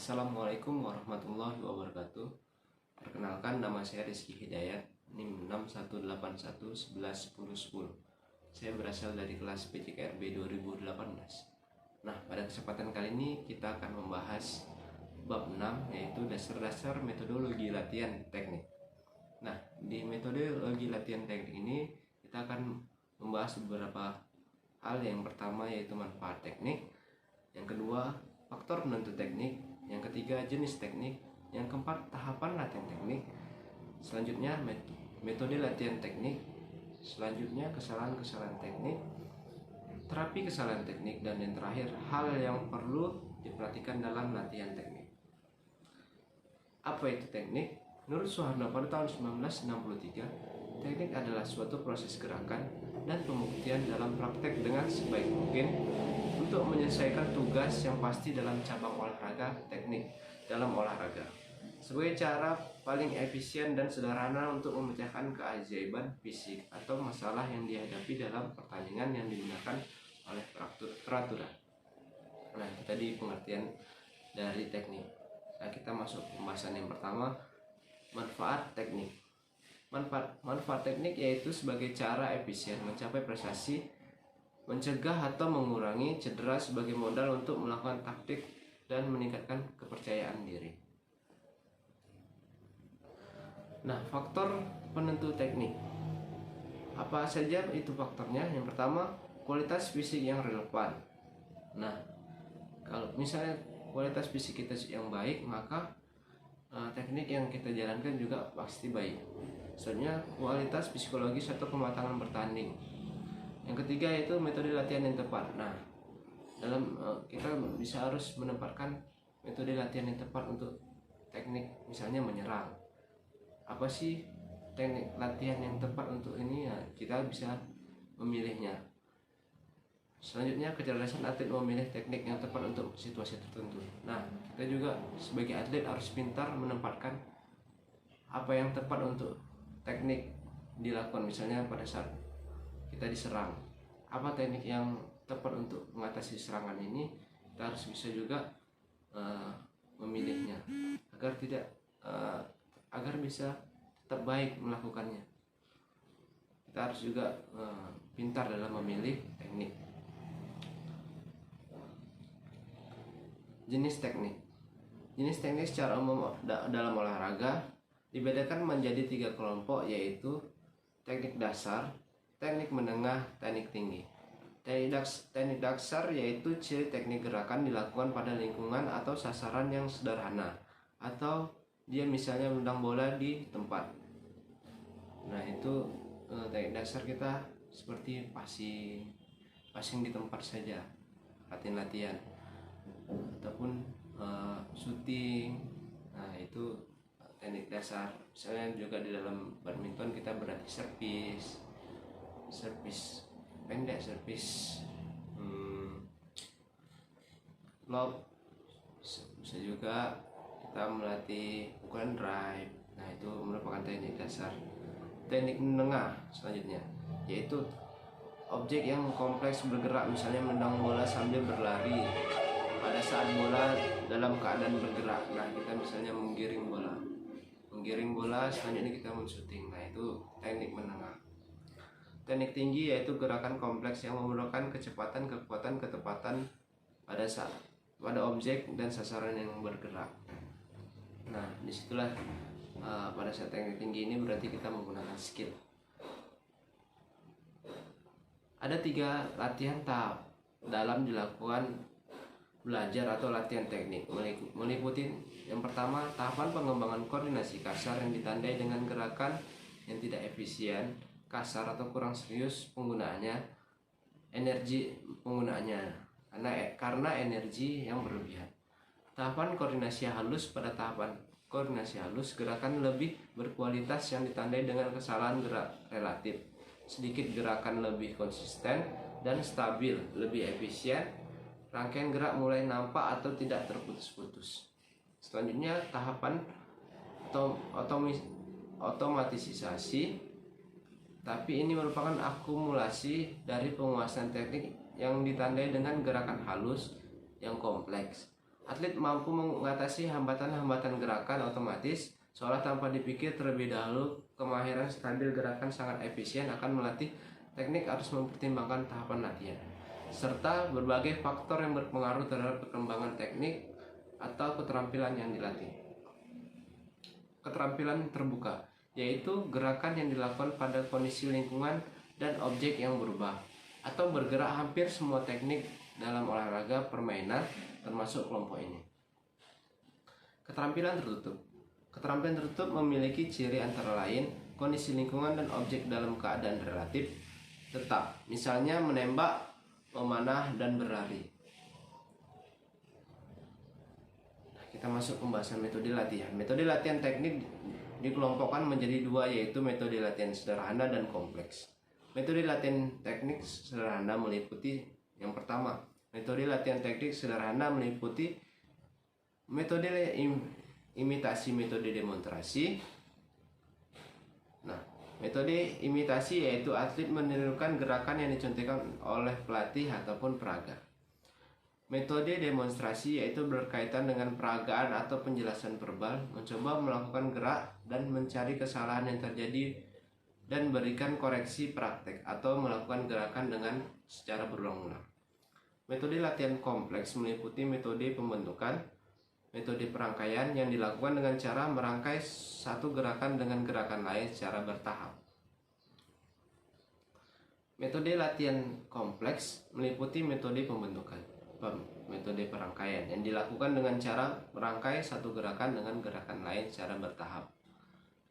Assalamualaikum warahmatullahi wabarakatuh. Perkenalkan, nama saya Rizky Hidayat, NIM 6181111010. Saya berasal dari kelas PCKRB 2018. Nah, pada kesempatan kali ini kita akan membahas bab 6, yaitu dasar-dasar metodologi latihan teknik. Nah, di metodologi latihan teknik ini kita akan membahas beberapa hal. Yang pertama yaitu manfaat teknik, yang kedua faktor penentu teknik, yang ketiga jenis teknik, yang keempat tahapan latihan teknik, selanjutnya metode latihan teknik, selanjutnya kesalahan-kesalahan teknik, terapi kesalahan teknik, dan yang terakhir hal yang perlu diperhatikan dalam latihan teknik. Apa itu teknik? Menurut Soeharto pada tahun 1963, teknik adalah suatu proses gerakan dan pembuktian dalam praktek dengan sebaik mungkin untuk menyelesaikan tugas yang pasti dalam cabang olahraga teknik dalam olahraga, sebagai cara paling efisien dan sederhana untuk memecahkan keajaiban fisik atau masalah yang dihadapi dalam pertandingan yang digunakan oleh peraturan. Nah, itu tadi pengertian dari teknik. Nah, kita masuk pembahasan yang pertama, manfaat teknik. Manfaat teknik yaitu sebagai cara efisien mencapai prestasi, mencegah atau mengurangi cedera sebagai modal untuk melakukan taktik dan meningkatkan kepercayaan diri. Nah, faktor penentu teknik. Apa saja itu faktornya? Yang pertama, kualitas fisik yang relevan. Nah, kalau misalnya kualitas fisik kita yang baik, maka teknik yang kita jalankan juga pasti baik. Selanjutnya, kualitas psikologis atau kematangan bertanding. Yang ketiga yaitu metode latihan yang tepat. Nah, dalam kita bisa harus menempatkan metode latihan yang tepat untuk teknik, misalnya menyerang. Apa sih teknik latihan yang tepat untuk ini? Ya, kita bisa memilihnya. Selanjutnya, kecerdasan atlet memilih teknik yang tepat untuk situasi tertentu. Nah, kita juga sebagai atlet harus pintar menempatkan apa yang tepat untuk teknik dilakukan. Misalnya pada saat kita diserang, apa teknik yang tepat untuk mengatasi serangan ini, kita harus bisa juga memilihnya agar bisa tetap baik melakukannya. Kita harus juga pintar dalam memilih teknik. Jenis teknik. Jenis teknik secara umum dalam olahraga dibedakan menjadi 3 kelompok, yaitu teknik dasar, teknik menengah, teknik tinggi. Teknik dasar yaitu ciri teknik gerakan dilakukan pada lingkungan atau sasaran yang sederhana, atau dia misalnya menendang bola di tempat. Nah, itu teknik dasar kita seperti passing di tempat saja, latihan ataupun shooting. Nah, itu teknik dasar. Misalnya juga di dalam badminton kita berlatih servis pendek, servis lob. Bisa juga kita melatih pukulan drive. Nah, itu merupakan teknik dasar. Teknik menengah selanjutnya yaitu objek yang kompleks bergerak, misalnya menendang bola sambil berlari pada saat bola dalam keadaan bergerak. Nah, kita misalnya menggiring bola, selanjutnya kita men-shooting. Nah, itu teknik menengah. Teknik tinggi yaitu gerakan kompleks yang memerlukan kecepatan, kekuatan, ketepatan pada objek dan sasaran yang bergerak. Nah, disitulah pada saat teknik tinggi ini berarti kita menggunakan skill. Ada 3 latihan tahap dalam dilakukan belajar atau latihan teknik, meliputi yang pertama, tahapan pengembangan koordinasi kasar yang ditandai dengan gerakan yang tidak efisien, kasar atau kurang serius penggunaannya, energi penggunaannya karena energi yang berlebihan. Tahapan koordinasi halus. Pada tahapan koordinasi halus, gerakan lebih berkualitas yang ditandai dengan kesalahan gerak relatif, sedikit gerakan lebih konsisten dan stabil, lebih efisien, rangkaian gerak mulai nampak atau tidak terputus-putus. Selanjutnya, tahapan otomatisasi, tapi ini merupakan akumulasi dari penguasaan teknik yang ditandai dengan gerakan halus yang kompleks Atlet mampu mengatasi hambatan-hambatan gerakan otomatis seolah tanpa dipikir terlebih dahulu. Kemahiran stabil gerakan sangat efisien akan melatih teknik harus mempertimbangkan tahapan latihan serta berbagai faktor yang berpengaruh terhadap perkembangan teknik atau keterampilan yang dilatih. Keterampilan terbuka yaitu gerakan yang dilakukan pada kondisi lingkungan dan objek yang berubah atau bergerak. Hampir semua teknik dalam olahraga permainan termasuk kelompok ini. Keterampilan tertutup. Keterampilan tertutup memiliki ciri antara lain kondisi lingkungan dan objek dalam keadaan relatif tetap, misalnya menembak, memanah, dan berlari. Kita masuk pembahasan metode latihan. Metode latihan teknik dikelompokkan menjadi dua, yaitu metode latihan sederhana dan kompleks. Metode latihan teknik sederhana meliputi yang pertama, metode latihan teknik sederhana meliputi metode imitasi, metode demonstrasi. Nah, metode imitasi yaitu atlet menirukan gerakan yang dicontohkan oleh pelatih ataupun peraga. Metode demonstrasi yaitu berkaitan dengan peragaan atau penjelasan verbal, mencoba melakukan gerak dan mencari kesalahan yang terjadi dan berikan koreksi praktek atau melakukan gerakan dengan secara berulang-ulang. Metode latihan kompleks meliputi metode pembentukan, metode perangkaian yang dilakukan dengan cara merangkai satu gerakan dengan gerakan lain secara bertahap. Metode latihan kompleks meliputi metode pembentukan, metode perangkaian yang dilakukan dengan cara merangkai satu gerakan dengan gerakan lain secara bertahap.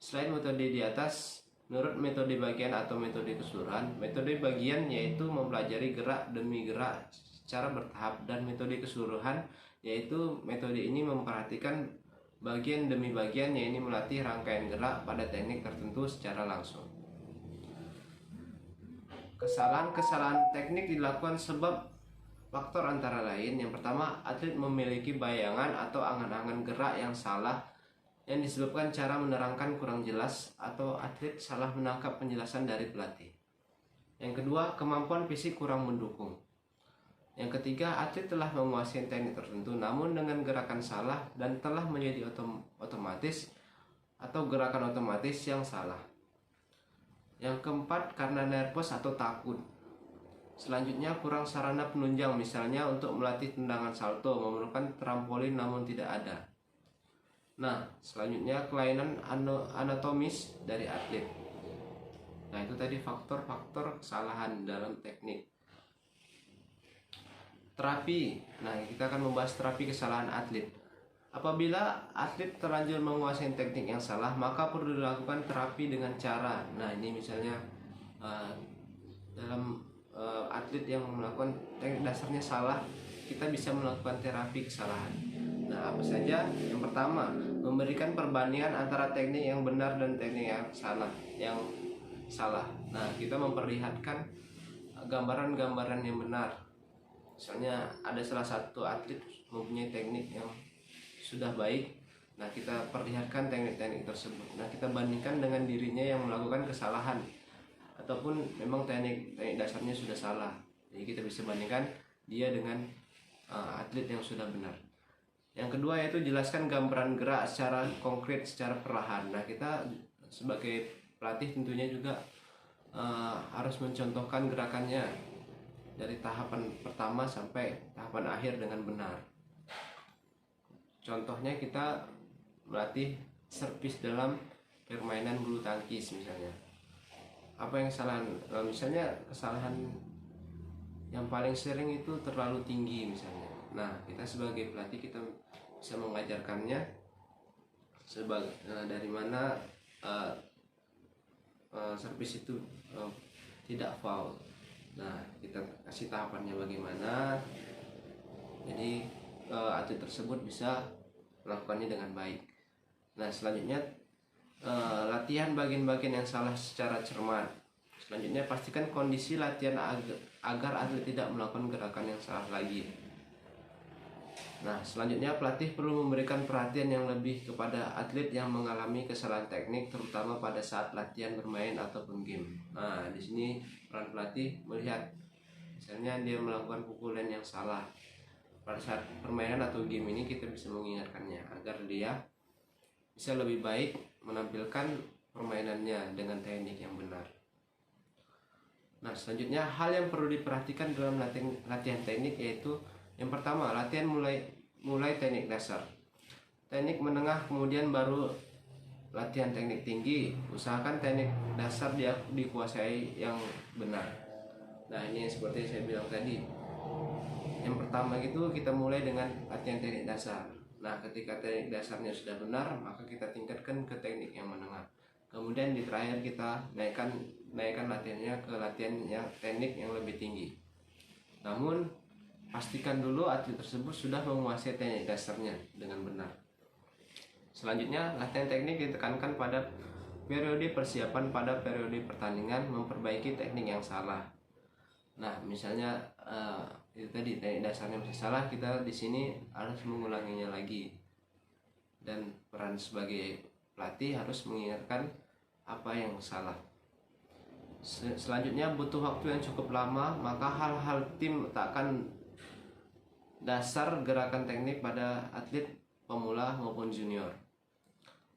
Selain metode di atas, menurut metode bagian atau metode keseluruhan, metode bagian yaitu mempelajari gerak demi gerak secara bertahap, dan metode keseluruhan yaitu metode ini memperhatikan bagian demi bagian, yaitu melatih rangkaian gerak pada teknik tertentu secara langsung. Kesalahan-kesalahan teknik dilakukan sebab faktor antara lain. Yang pertama, atlet memiliki bayangan atau angan-angan gerak yang salah yang disebabkan cara menerangkan kurang jelas atau atlet salah menangkap penjelasan dari pelatih. Yang kedua, kemampuan fisik kurang mendukung. Yang ketiga, atlet telah menguasai teknik tertentu namun dengan gerakan salah dan telah menjadi otomatis atau gerakan otomatis yang salah. Yang keempat, karena nervous atau takut. Selanjutnya, kurang sarana penunjang, misalnya untuk melatih tendangan salto memerlukan trampolin namun tidak ada. Nah, selanjutnya kelainan anatomis dari atlet. Nah, itu tadi faktor-faktor kesalahan dalam teknik. Terapi. Nah, kita akan membahas terapi kesalahan atlet. Apabila atlet terlanjur menguasai teknik yang salah, maka perlu dilakukan terapi dengan cara. Nah, ini misalnya dalam atlet yang melakukan teknik dasarnya salah, kita bisa melakukan terapi kesalahan. Nah, apa saja? Yang pertama, memberikan perbandingan antara teknik yang benar dan teknik yang salah. Nah, kita memperlihatkan gambaran-gambaran yang benar. Misalnya ada salah satu atlet mempunyai teknik yang sudah baik. Nah, kita perlihatkan teknik-teknik tersebut. Nah, kita bandingkan dengan dirinya yang melakukan kesalahan ataupun memang teknik dasarnya sudah salah. Jadi kita bisa bandingkan dia dengan atlet yang sudah benar. Yang kedua yaitu jelaskan gambaran gerak secara konkret, secara perlahan. Nah, kita sebagai pelatih tentunya juga harus mencontohkan gerakannya dari tahapan pertama sampai tahapan akhir dengan benar. Contohnya kita melatih servis dalam permainan bulu tangkis misalnya. Apa yang kesalahan? Misalnya kesalahan yang paling sering itu terlalu tinggi misalnya. Nah, kita sebagai pelatih kita bisa mengajarkannya dari mana servis itu tidak foul. Nah, kita kasih tahapannya bagaimana, jadi atlet tersebut bisa melakukannya dengan baik. Nah, selanjutnya latihan bagian-bagian yang salah secara cermat. Selanjutnya, pastikan kondisi latihan agar atlet tidak melakukan gerakan yang salah lagi. Nah, selanjutnya pelatih perlu memberikan perhatian yang lebih kepada atlet yang mengalami kesalahan teknik, terutama pada saat latihan bermain ataupun game. Nah, di sini peran pelatih melihat, misalnya dia melakukan pukulan yang salah. pada saat permainan atau game ini kita bisa mengingatkannya agar dia bisa lebih baik menampilkan permainannya dengan teknik yang benar. Nah, selanjutnya hal yang perlu diperhatikan dalam latihan teknik yaitu yang pertama, latihan mulai teknik dasar. Teknik menengah kemudian baru latihan teknik tinggi. Usahakan teknik dasar dia dikuasai yang benar. Nah, ini seperti saya bilang tadi. Yang pertama itu kita mulai dengan latihan teknik dasar. Nah, ketika teknik dasarnya sudah benar, maka kita tingkatkan ke teknik yang menengah. Kemudian di terakhir kita naikkan latihannya ke latihan yang teknik yang lebih tinggi. Namun pastikan dulu atlet tersebut sudah menguasai teknik dasarnya dengan benar. Selanjutnya, latihan teknik ditekankan pada periode persiapan pada periode pertandingan, memperbaiki teknik yang salah. Nah, misalnya itu tadi teknik dasarnya masih salah, kita di sini harus mengulanginya lagi. Dan peran sebagai pelatih harus mengingatkan apa yang salah. Selanjutnya, butuh waktu yang cukup lama, maka hal-hal tim letakkan dasar gerakan teknik pada atlet pemula maupun junior.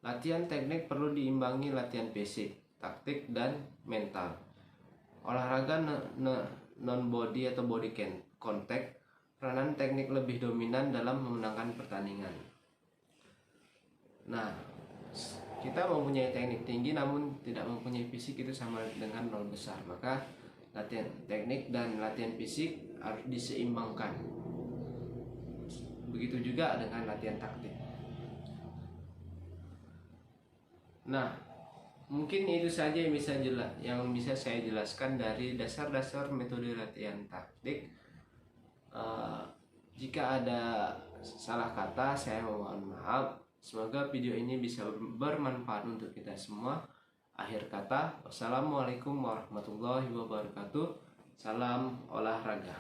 Latihan teknik perlu diimbangi latihan fisik, taktik, dan mental. Olahraga non-body atau body contact, peranan teknik lebih dominan dalam memenangkan pertandingan. Nah, kita mempunyai teknik tinggi namun tidak mempunyai fisik, itu sama dengan nol besar. Maka latihan teknik dan latihan fisik harus diseimbangkan. Begitu juga dengan latihan taktik. Nah, mungkin itu saja yang bisa saya jelaskan dari dasar-dasar metode latihan taktik. Jika ada salah kata, saya mohon maaf. Semoga video ini bisa bermanfaat untuk kita semua. Akhir kata, wassalamualaikum warahmatullahi wabarakatuh. Salam olahraga.